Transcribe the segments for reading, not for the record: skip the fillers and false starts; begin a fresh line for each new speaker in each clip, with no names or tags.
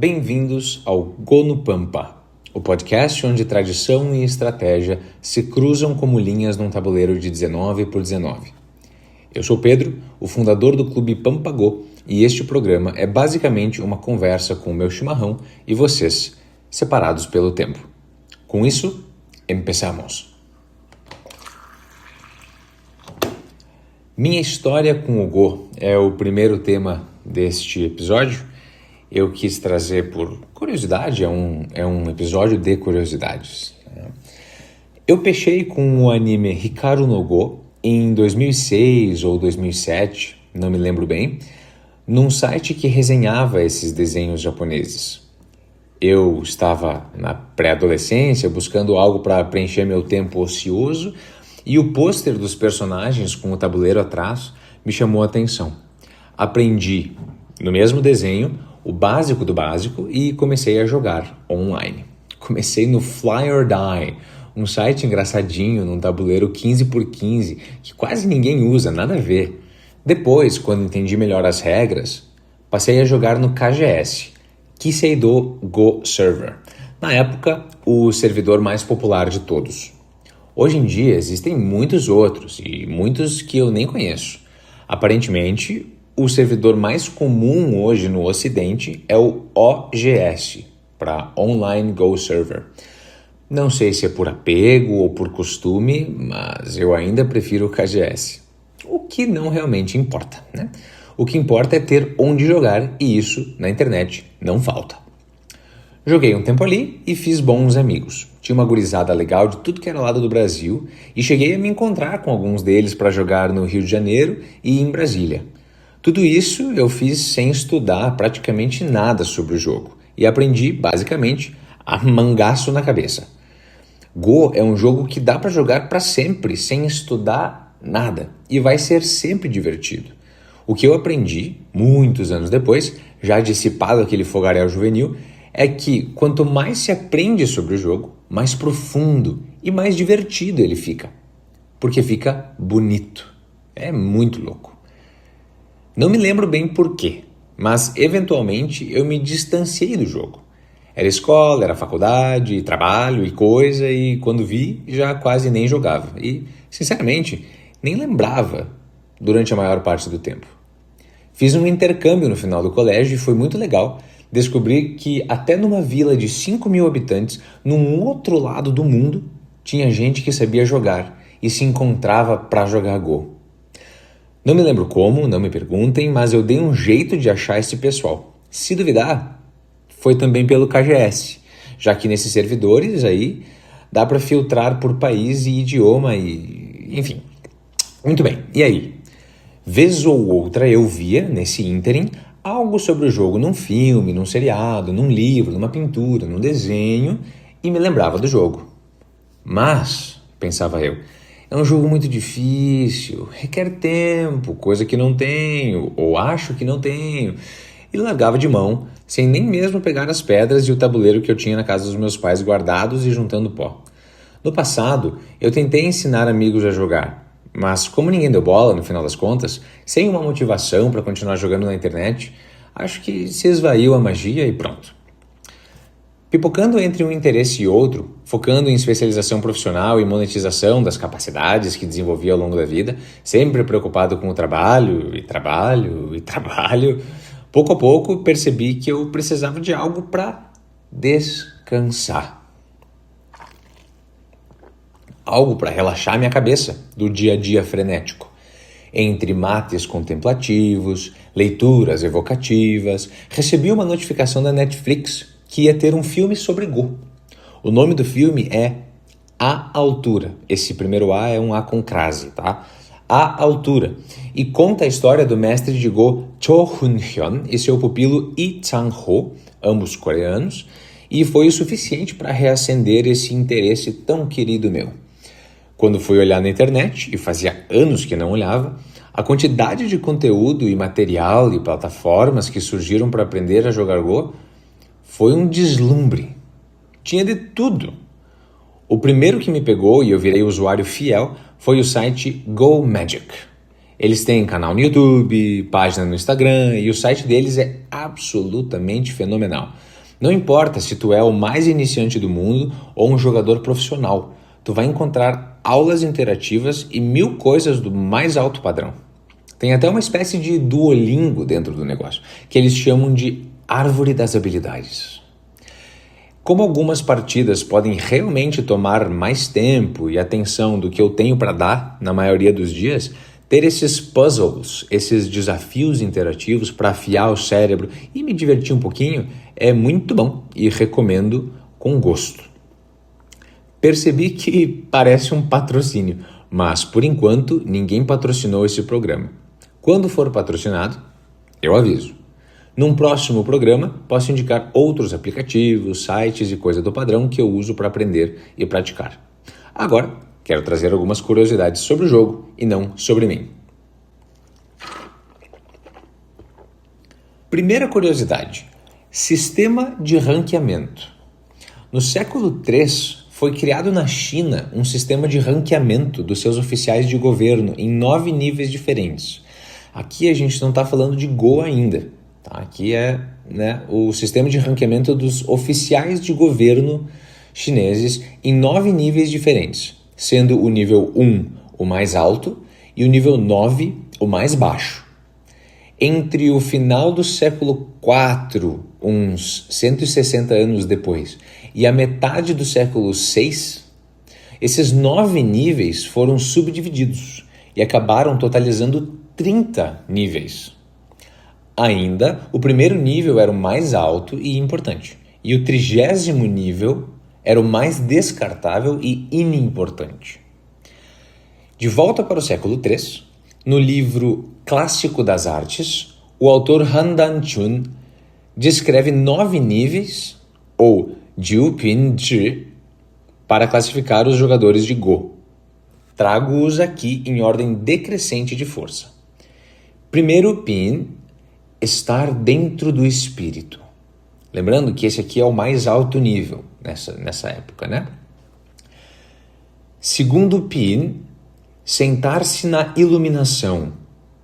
bem-vindos ao Go no Pampa, o podcast onde tradição e estratégia se cruzam como linhas num tabuleiro de 19 por 19. Eu sou Pedro, o fundador do Clube Pampa Go, e este programa é basicamente uma conversa com o meu chimarrão e vocês, separados pelo tempo. Com isso, empezamos. Minha história com o Go é o primeiro tema deste episódio. Eu quis trazer por curiosidade, é um episódio de curiosidades. Eu pechei com o anime Hikaru no Go em 2006 ou 2007, não me lembro bem, num site que resenhava esses desenhos japoneses. Eu estava na pré-adolescência buscando algo para preencher meu tempo ocioso e o pôster dos personagens com o tabuleiro atrás me chamou a atenção. Aprendi, no mesmo desenho, o básico do básico e comecei a jogar online. Comecei no Fly or Die, um site engraçadinho num tabuleiro 15 por 15 que quase ninguém usa, nada a ver. Depois, quando entendi melhor as regras, passei a jogar no KGS, Kiseido Go Server, na época o servidor mais popular de todos. Hoje em dia existem muitos outros e muitos que eu nem conheço. Aparentemente, o servidor mais comum hoje no Ocidente é o OGS, para Online Go Server. Não sei se é por apego ou por costume, mas eu ainda prefiro o KGS. O que não realmente importa, né? O que importa é ter onde jogar e isso, na internet, não falta. Joguei um tempo ali e fiz bons amigos. Tinha uma gurizada legal de tudo que era lado do Brasil e cheguei a me encontrar com alguns deles para jogar no Rio de Janeiro e em Brasília. Tudo isso eu fiz sem estudar praticamente nada sobre o jogo e aprendi, basicamente, a mangaço na cabeça. Go é um jogo que dá para jogar para sempre, sem estudar nada, e vai ser sempre divertido. O que eu aprendi, muitos anos depois, já dissipado aquele fogaréu juvenil, é que quanto mais se aprende sobre o jogo, mais profundo e mais divertido ele fica. Porque fica bonito. É muito louco. Não me lembro bem por quê, mas eventualmente eu me distanciei do jogo. Era escola, era faculdade, trabalho e coisa, e quando vi, já quase nem jogava. E, sinceramente, nem lembrava durante a maior parte do tempo. Fiz um intercâmbio no final do colégio e foi muito legal descobrir que até numa vila de 5.000 habitantes, num outro lado do mundo, tinha gente que sabia jogar e se encontrava para jogar Go. Não me lembro como, não me perguntem, mas eu dei um jeito de achar esse pessoal. Se duvidar, foi também pelo KGS, já que nesses servidores aí dá para filtrar por país e idioma e... enfim. Muito bem, e aí? Vez ou outra eu via, nesse ínterim, algo sobre o jogo num filme, num seriado, num livro, numa pintura, num desenho e me lembrava do jogo. Mas, pensava eu, é um jogo muito difícil, requer tempo, coisa que não tenho, ou acho que não tenho, e largava de mão, sem nem mesmo pegar as pedras e o tabuleiro que eu tinha na casa dos meus pais guardados e juntando pó. No passado, eu tentei ensinar amigos a jogar, mas como ninguém deu bola no final das contas, sem uma motivação para continuar jogando na internet, acho que se esvaiu a magia e pronto. Pipocando entre um interesse e outro, focando em especialização profissional e monetização das capacidades que desenvolvi ao longo da vida, sempre preocupado com o trabalho, pouco a pouco percebi que eu precisava de algo para descansar. Algo para relaxar minha cabeça do dia a dia frenético. Entre mates contemplativos, leituras evocativas, recebi uma notificação da Netflix que ia ter um filme sobre Go. O nome do filme é A Altura. Esse primeiro A é um A com crase, tá? A Altura. E conta a história do mestre de Go Cho Hun-hyun e seu pupilo Lee Chang-ho, ambos coreanos, e foi o suficiente para reacender esse interesse tão querido meu. Quando fui olhar na internet, e fazia anos que não olhava, a quantidade de conteúdo e material e plataformas que surgiram para aprender a jogar Go foi um deslumbre. Tinha de tudo. O primeiro que me pegou e eu virei usuário fiel foi o site Go Magic. Eles têm canal no YouTube, página no Instagram e o site deles é absolutamente fenomenal. Não importa se tu é o mais iniciante do mundo ou um jogador profissional, tu vai encontrar aulas interativas e 1000 coisas do mais alto padrão. Tem até uma espécie de Duolingo dentro do negócio, que eles chamam de Árvore das Habilidades. Como algumas partidas podem realmente tomar mais tempo e atenção do que eu tenho para dar na maioria dos dias, ter esses puzzles, esses desafios interativos para afiar o cérebro e me divertir um pouquinho é muito bom e recomendo com gosto. Percebi que parece um patrocínio, mas por enquanto ninguém patrocinou esse programa. Quando for patrocinado, eu aviso. Num próximo programa, posso indicar outros aplicativos, sites e coisa do padrão que eu uso para aprender e praticar. Agora, quero trazer algumas curiosidades sobre o jogo e não sobre mim. Primeira curiosidade: sistema de ranqueamento. No século III, foi criado na China um sistema de ranqueamento dos seus oficiais de governo em 9 níveis diferentes. Aqui a gente não está falando de Go ainda. Tá? Aqui é o sistema de ranqueamento dos oficiais de governo chineses em 9 níveis diferentes, sendo o nível 1 o mais alto e o nível 9 o mais baixo. Entre o final do século IV, uns 160 anos depois, e a metade do século VI, esses 9 níveis foram subdivididos e acabaram totalizando 30 níveis. Ainda, o primeiro nível era o mais alto e importante, e o 30º nível era o mais descartável e inimportante. De volta para o século III, no livro Clássico das Artes, o autor Han Dan-chun descreve 9 níveis, ou Jiu-Pin-Zhi, para classificar os jogadores de Go. Trago-os aqui em ordem decrescente de força. Primeiro Pin, estar dentro do espírito. Lembrando que esse aqui é o mais alto nível nessa época, né? Segundo Pin, sentar-se na iluminação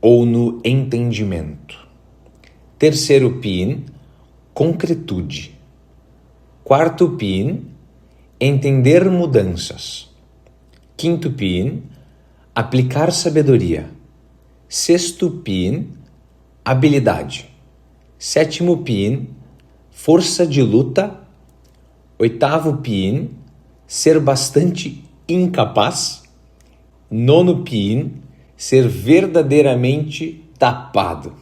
ou no entendimento. Terceiro Pin, concretude. Quarto Pin, entender mudanças. Quinto Pin, aplicar sabedoria. Sexto Pin, habilidade. Sétimo Pin, força de luta. Oitavo Pin, ser bastante incapaz. Nono Pin, ser verdadeiramente tapado.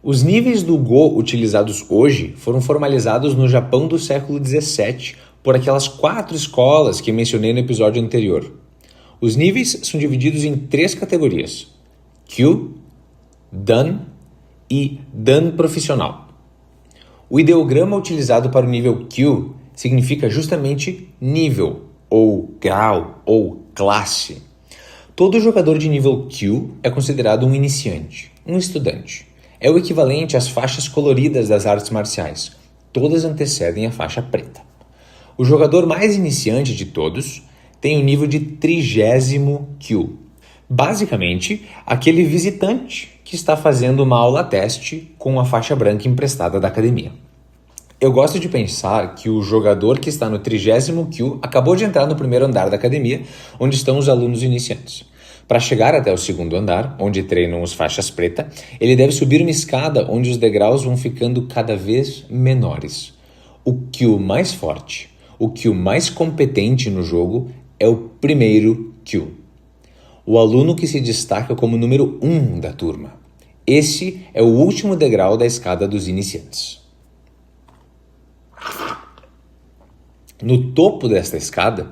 Os níveis do Go utilizados hoje foram formalizados no Japão do século XVII por aquelas 4 escolas que mencionei no episódio anterior. Os níveis são divididos em 3 categorias: Kyu, Dan e Dan profissional. O ideograma utilizado para o nível Kyu significa justamente nível, ou grau, ou classe. Todo jogador de nível Kyu é considerado um iniciante, um estudante. É o equivalente às faixas coloridas das artes marciais. Todas antecedem a faixa preta. O jogador mais iniciante de todos tem o nível de 30º Kyu. Basicamente, aquele visitante que está fazendo uma aula teste com a faixa branca emprestada da academia. Eu gosto de pensar que o jogador que está no 30º Kyu acabou de entrar no primeiro andar da academia, onde estão os alunos iniciantes. Para chegar até o segundo andar, onde treinam os faixas preta, ele deve subir uma escada onde os degraus vão ficando cada vez menores. O Kyu mais forte, o Kyu mais competente no jogo é o primeiro Kyu. O aluno que se destaca como número 1 da turma. Esse é o último degrau da escada dos iniciantes. No topo desta escada,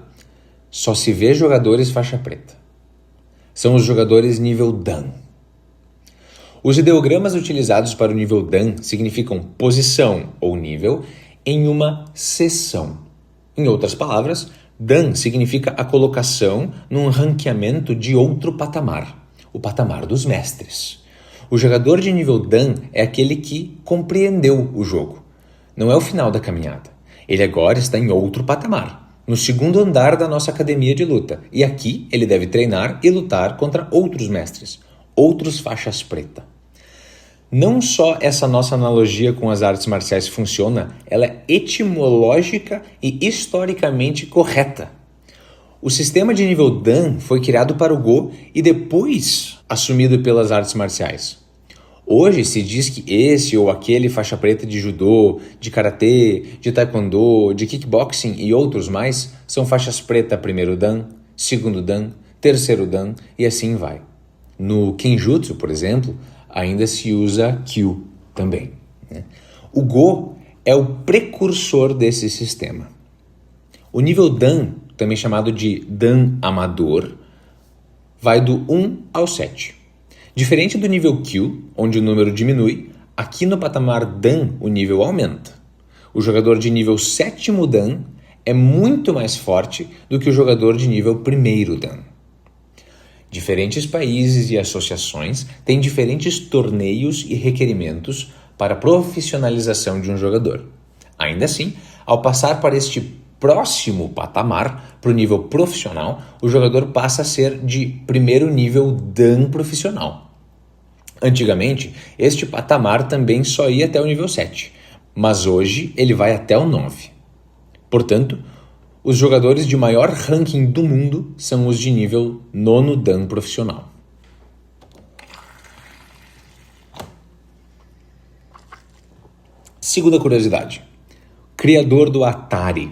só se vê jogadores faixa preta. São os jogadores nível Dan. Os ideogramas utilizados para o nível Dan significam posição ou nível em uma seção. Em outras palavras, Dan significa a colocação num ranqueamento de outro patamar, o patamar dos mestres. O jogador de nível Dan é aquele que compreendeu o jogo. Não é o final da caminhada. Ele agora está em outro patamar, no segundo andar da nossa academia de luta. E aqui ele deve treinar e lutar contra outros mestres, outros faixas preta. Não só essa nossa analogia com as artes marciais funciona, ela é etimológica e historicamente correta. O sistema de nível Dan foi criado para o Go e depois assumido pelas artes marciais. Hoje se diz que esse ou aquele faixa preta de judô, de karatê, de taekwondo, de kickboxing e outros mais são faixas preta primeiro Dan, segundo Dan, terceiro Dan e assim vai. No Kenjutsu, por exemplo, ainda se usa Kyu também, né? O Go é o precursor desse sistema. O nível Dan, também chamado de Dan Amador, vai do 1 ao 7. Diferente do nível Kyu, onde o número diminui, aqui no patamar Dan o nível aumenta. O jogador de nível 7º Dan é muito mais forte do que o jogador de nível 1º Dan. Diferentes países e associações têm diferentes torneios e requerimentos para a profissionalização de um jogador. Ainda assim, ao passar para este próximo patamar, para o nível profissional, o jogador passa a ser de primeiro nível Dan profissional. Antigamente, este patamar também só ia até o nível 7, mas hoje ele vai até o 9. Portanto, os jogadores de maior ranking do mundo são os de nível 9º Dan profissional. Segunda curiosidade. Criador do Atari.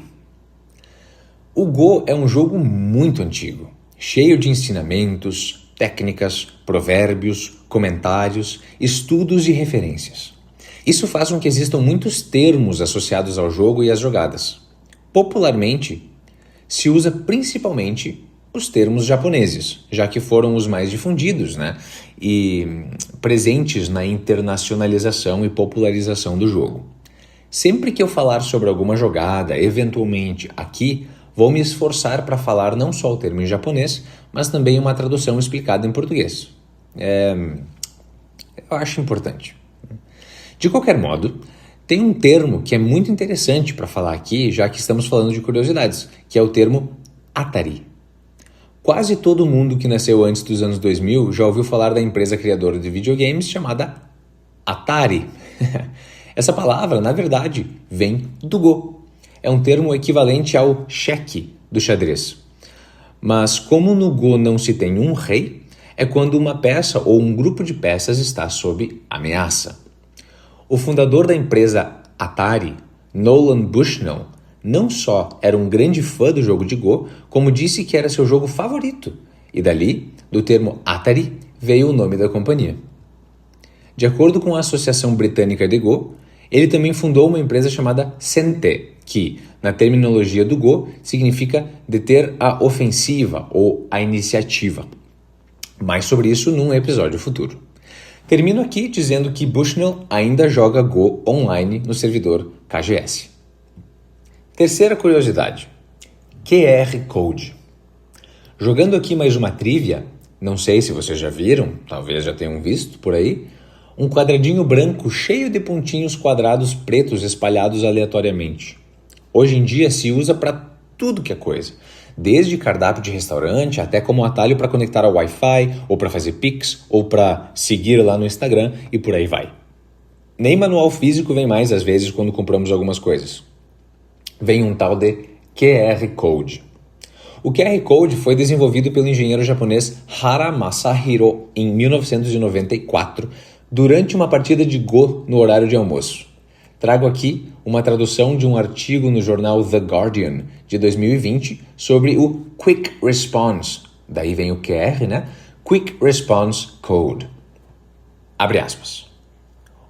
O Go é um jogo muito antigo, cheio de ensinamentos, técnicas, provérbios, comentários, estudos e referências. Isso faz com que existam muitos termos associados ao jogo e às jogadas. Popularmente, se usa principalmente os termos japoneses, já que foram os mais difundidos, né? E presentes na internacionalização e popularização do jogo. Sempre que eu falar sobre alguma jogada, eventualmente aqui, vou me esforçar para falar não só o termo em japonês, mas também uma tradução explicada em português. Eu acho importante. De qualquer modo, tem um termo que é muito interessante para falar aqui, já que estamos falando de curiosidades, que é o termo Atari. Quase todo mundo que nasceu antes dos anos 2000 já ouviu falar da empresa criadora de videogames chamada Atari. Essa palavra, na verdade, vem do Go. É um termo equivalente ao cheque do xadrez. Mas como no Go não se tem um rei, é quando uma peça ou um grupo de peças está sob ameaça. O fundador da empresa Atari, Nolan Bushnell, não só era um grande fã do jogo de Go, como disse que era seu jogo favorito. E dali, do termo Atari, veio o nome da companhia. De acordo com a Associação Britânica de Go, ele também fundou uma empresa chamada Sente, que, na terminologia do Go, significa deter a ofensiva ou a iniciativa. Mais sobre isso num episódio futuro. Termino aqui dizendo que Bushnell ainda joga Go online no servidor KGS. Terceira curiosidade. QR Code. Jogando aqui mais uma trivia, não sei se vocês já viram, talvez já tenham visto por aí, um quadradinho branco cheio de pontinhos quadrados pretos espalhados aleatoriamente. Hoje em dia se usa para tudo que é coisa, desde cardápio de restaurante até como atalho para conectar ao Wi-Fi, ou para fazer Pix, ou para seguir lá no Instagram e por aí vai. Nem manual físico vem mais às vezes quando compramos algumas coisas. Vem um tal de QR Code. O QR Code foi desenvolvido pelo engenheiro japonês Hara Masahiro em 1994 durante uma partida de Go no horário de almoço. Trago aqui uma tradução de um artigo no jornal The Guardian de 2020 sobre o Quick Response, daí vem o QR, né? Quick Response Code. Abre aspas.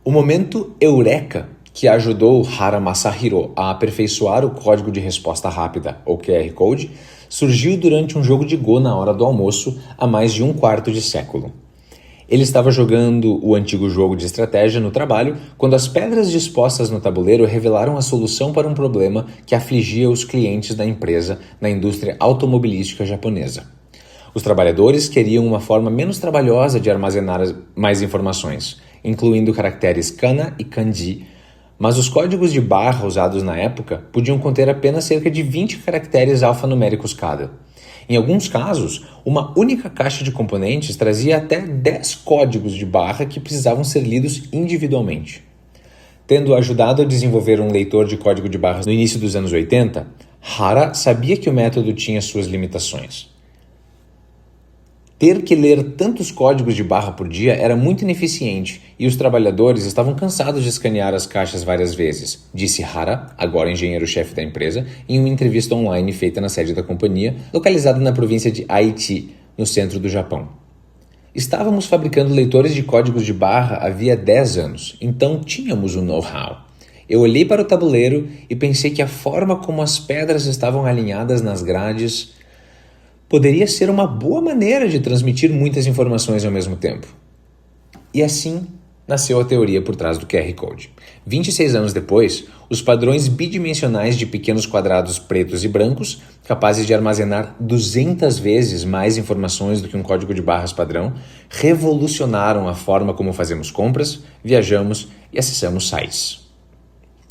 O momento eureka que ajudou Hara Masahiro a aperfeiçoar o código de resposta rápida, ou QR Code, surgiu durante um jogo de Go na hora do almoço há mais de um quarto de século. Ele estava jogando o antigo jogo de estratégia no trabalho quando as pedras dispostas no tabuleiro revelaram a solução para um problema que afligia os clientes da empresa na indústria automobilística japonesa. Os trabalhadores queriam uma forma menos trabalhosa de armazenar mais informações, incluindo caracteres kana e kanji, mas os códigos de barra usados na época podiam conter apenas cerca de 20 caracteres alfanuméricos cada. Em alguns casos, uma única caixa de componentes trazia até 10 códigos de barra que precisavam ser lidos individualmente. Tendo ajudado a desenvolver um leitor de código de barras no início dos anos 80, Hara sabia que o método tinha suas limitações. Ter que ler tantos códigos de barra por dia era muito ineficiente e os trabalhadores estavam cansados de escanear as caixas várias vezes, disse Hara, agora engenheiro-chefe da empresa, em uma entrevista online feita na sede da companhia, localizada na província de Aichi, no centro do Japão. Estávamos fabricando leitores de códigos de barra havia 10 anos, então tínhamos o know-how. Eu olhei para o tabuleiro e pensei que a forma como as pedras estavam alinhadas nas grades poderia ser uma boa maneira de transmitir muitas informações ao mesmo tempo. E assim nasceu a teoria por trás do QR Code. 26 anos depois, os padrões bidimensionais de pequenos quadrados pretos e brancos, capazes de armazenar 200 vezes mais informações do que um código de barras padrão, revolucionaram a forma como fazemos compras, viajamos e acessamos sites.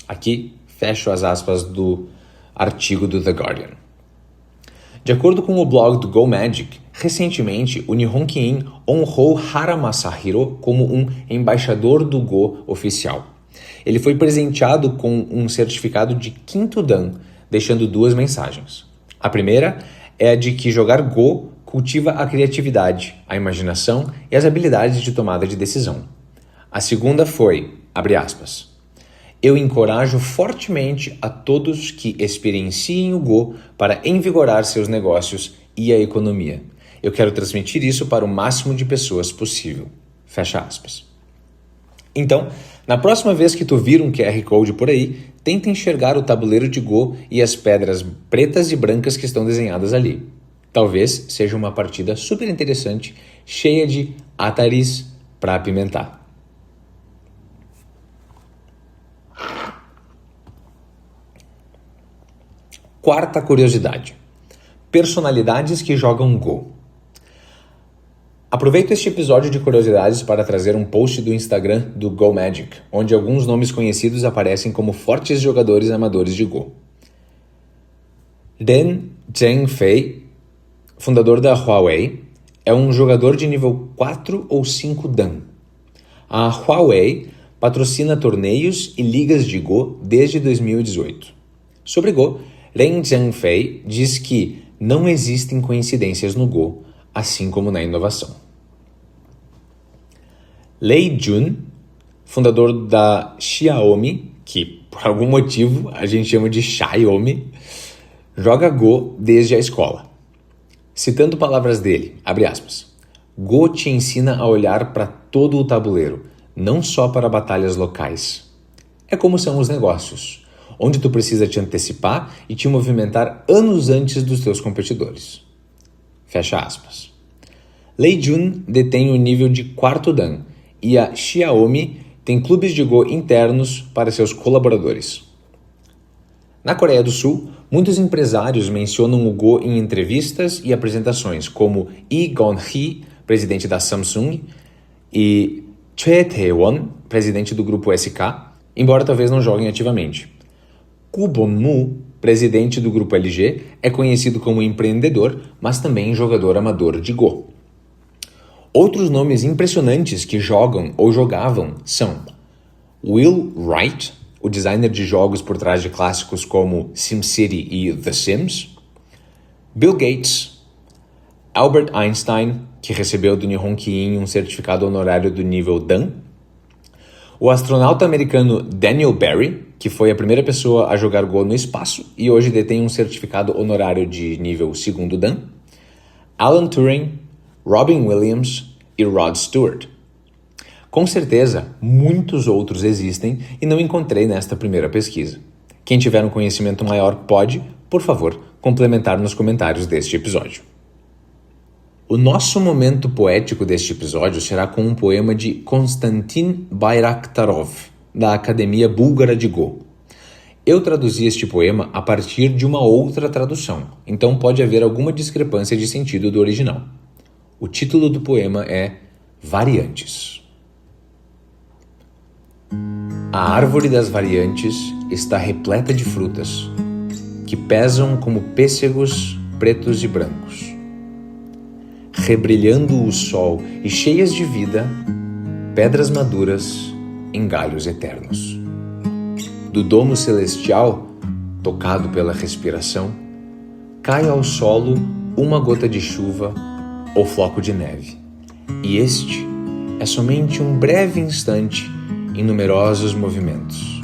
Aqui, fecho as aspas do artigo do The Guardian. De acordo com o blog do Go Magic, recentemente o Nihon Ki-in honrou Hara Masahiro como um embaixador do Go oficial. Ele foi presenteado com um certificado de 5º Dan, deixando 2 mensagens. A primeira é a de que jogar Go cultiva a criatividade, a imaginação e as habilidades de tomada de decisão. A segunda foi, abre aspas, eu encorajo fortemente a todos que experienciem o Go para envigorar seus negócios e a economia. Eu quero transmitir isso para o máximo de pessoas possível. Fecha aspas. Então, na próxima vez que tu vir um QR Code por aí, tenta enxergar o tabuleiro de Go e as pedras pretas e brancas que estão desenhadas ali. Talvez seja uma partida super interessante, cheia de ataris para apimentar. Quarta curiosidade. Personalidades que jogam Go. Aproveito este episódio de curiosidades para trazer um post do Instagram do Go Magic, onde alguns nomes conhecidos aparecem como fortes jogadores amadores de Go. Ren Zhengfei, fundador da Huawei, é um jogador de nível 4 ou 5 Dan. A Huawei patrocina torneios e ligas de Go desde 2018. Sobre Go, Ren Zhengfei diz que não existem coincidências no Go, assim como na inovação. Lei Jun, fundador da Xiaomi, que por algum motivo a gente chama de Xiaomi, joga Go desde a escola. Citando palavras dele, abre aspas, Go te ensina a olhar para todo o tabuleiro, não só para batalhas locais. É como são os negócios, onde tu precisa te antecipar e te movimentar anos antes dos teus competidores. Fecha aspas. Lei Jun detém o nível de 4º Dan e a Xiaomi tem clubes de Go internos para seus colaboradores. Na Coreia do Sul, muitos empresários mencionam o Go em entrevistas e apresentações, como Lee Gon-hee, presidente da Samsung, e Choi Tae-won, presidente do grupo SK, embora talvez não joguem ativamente. Koo Bon-moo, presidente do grupo LG, é conhecido como empreendedor, mas também jogador amador de Go. Outros nomes impressionantes que jogam ou jogavam são Will Wright, o designer de jogos por trás de clássicos como SimCity e The Sims, Bill Gates, Albert Einstein, que recebeu do Nihon Ki-in um certificado honorário do nível Dan, o astronauta americano Daniel Barry, que foi a primeira pessoa a jogar Go no espaço e hoje detém um certificado honorário de nível 2º Dan, Alan Turing, Robin Williams e Rod Stewart. Com certeza, muitos outros existem e não encontrei nesta primeira pesquisa. Quem tiver um conhecimento maior pode, por favor, complementar nos comentários deste episódio. O nosso momento poético deste episódio será com um poema de Konstantin Bayraktarov, da Academia Búlgara de Go. Eu traduzi este poema a partir de uma outra tradução, então pode haver alguma discrepância de sentido do original. O título do poema é Variantes. A árvore das variantes está repleta de frutas, que pesam como pêssegos pretos e brancos. rebrilhando o sol e cheias de vida, pedras maduras em galhos eternos. Do domo celestial, tocado pela respiração, cai ao solo uma gota de chuva ou floco de neve, e este é somente um breve instante em numerosos movimentos.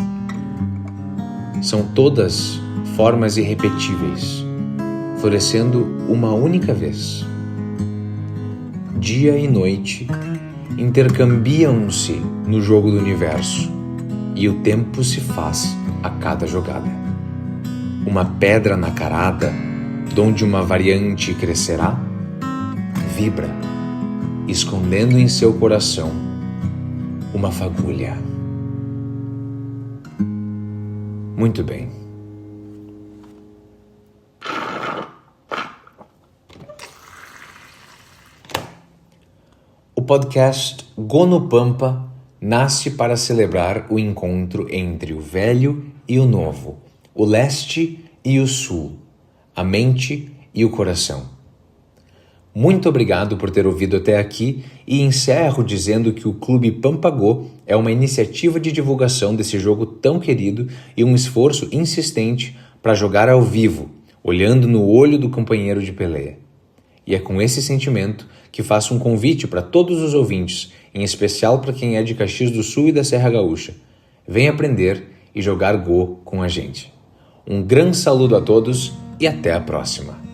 São todas formas irrepetíveis, florescendo uma única vez. Dia e noite intercambiam-se no jogo do universo, e o tempo se faz a cada jogada. Uma pedra nacarada, donde uma variante crescerá, vibra, escondendo em seu coração uma fagulha. Muito bem. O podcast Go no Pampa nasce para celebrar o encontro entre o velho e o novo, o leste e o sul, a mente e o coração. Muito obrigado por ter ouvido até aqui e encerro dizendo que o Clube Pampagô é uma iniciativa de divulgação desse jogo tão querido e um esforço insistente para jogar ao vivo, olhando no olho do companheiro de peleia. E é com esse sentimento que faço um convite para todos os ouvintes, em especial para quem é de Caxias do Sul e da Serra Gaúcha. Venha aprender e jogar Go com a gente. Um grande saludo a todos e até a próxima!